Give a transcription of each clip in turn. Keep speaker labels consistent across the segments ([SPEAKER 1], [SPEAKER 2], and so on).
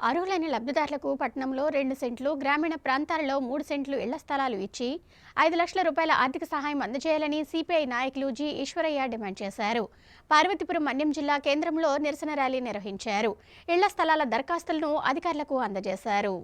[SPEAKER 1] అర్హులైన లబ్ధిదారులకు పట్టణంలో 2 సెంట్లు, గ్రామీణ ప్రాంతాలలో 3 సెంట్లు ఇళ్ల స్థలాలు ఇచ్చి 5 లక్షల రూపాయల ఆర్థిక సహాయం అందజేయాలని సిపిఐ నాయకులు జి ఈశ్వరయ్య డిమాండ్ చేశారు. పార్వతీపురం మన్యం జిల్లా కేంద్రంలో నిరసన ర్యాలీ నిర్వహించారు. ఇళ్ల స్థలాల దరఖాస్తులను అధికారులకు అందజేశారు.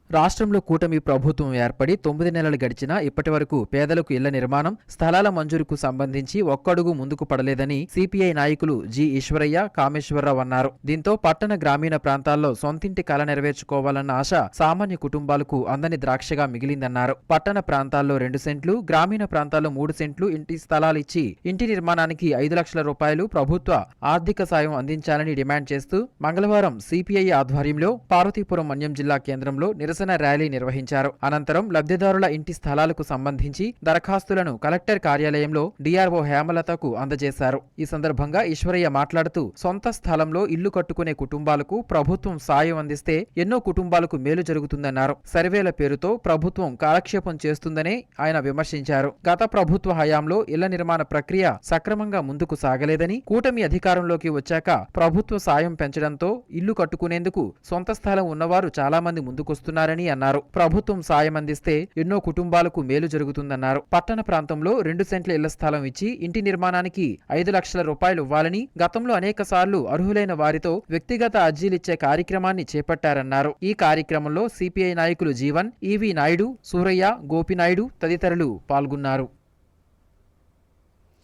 [SPEAKER 2] రాష్ట్రంలో కూటమి ప్రభుత్వం ఏర్పడి 9 నెలలు గడిచినా ఇప్పటి వరకు పేదలకు ఇళ్ల నిర్మాణం, స్థలాల మంజూరుకు సంబంధించి ఒక్కడుగు ముందుకు పడలేదని సిపిఐ నాయకులు జి ఈశ్వరయ్య, కామేశ్వరరావు అన్నారు. దీంతో పట్టణ గ్రామీణ ప్రాంతాల్లో సొంతింటి కల నెరవేర్చుకోవాలన్న ఆశ సామాన్య కుటుంబాలకు అందని ద్రాక్షగా మిగిలిందన్నారు. పట్టణ ప్రాంతాల్లో 2 సెంట్లు, గ్రామీణ ప్రాంతాల్లో 3 సెంట్లు ఇంటి స్థలాలిచ్చి ఇంటి నిర్మాణానికి 5 లక్షల రూపాయలు ప్రభుత్వ ఆర్థిక సాయం అందించాలని డిమాండ్ చేస్తూ మంగళవారం సిపిఐ ఆధ్వర్యంలో పార్వతీపురం మన్యం జిల్లా కేంద్రంలో నిరసన ర్యాలీ నిర్వహించారు. అనంతరం లబ్ధిదారుల ఇంటి స్థలాలకు సంబంధించి దరఖాస్తులను కలెక్టర్ కార్యాలయంలో డిఆర్ఓ హేమలతకు అందజేశారు. ఈ సందర్భంగా ఈశ్వరయ్య మాట్లాడుతూ సొంత స్థలంలో ఇల్లు కట్టుకునే కుటుంబాలకు ప్రభుత్వం సాయం అందిస్తే ఎన్నో కుటుంబాలకు మేలు జరుగుతుందన్నారు. సర్వేల పేరుతో ప్రభుత్వం కాలక్షేపం చేస్తుందని ఆయన విమర్శించారు. గత ప్రభుత్వ హయాంలో ఇళ్ల నిర్మాణ ప్రక్రియ సక్రమంగా ముందుకు సాగలేదని, కూటమి అధికారంలోకి వచ్చాక ప్రభుత్వ సాయం పెంచడంతో ఇల్లు కట్టుకునేందుకు సొంత స్థలం ఉన్నవారు చాలా మంది ముందుకొస్తున్నారని అన్నారు. ప్రభుత్వం సాయం అందిస్తే ఎన్నో కుటుంబాలకు మేలు జరుగుతుందన్నారు. పట్టణ ప్రాంతంలో 2 సెంట్ల ఇళ్ల స్థలం ఇచ్చి ఇంటి నిర్మాణానికి 5 లక్షల రూపాయలు ఇవ్వాలని గతంలో అనేక సార్లు అర్హులైన వారితో వ్యక్తిగత అర్జీలిచ్చే కార్యక్రమాన్ని చేపట్టారన్నారు. ఈ కార్యక్రమంలో సిపిఐ నాయకులు జీవన్, ఈవి నాయుడు, సూరయ్య, గోపినాయుడు తదితరులు పాల్గొన్నారు.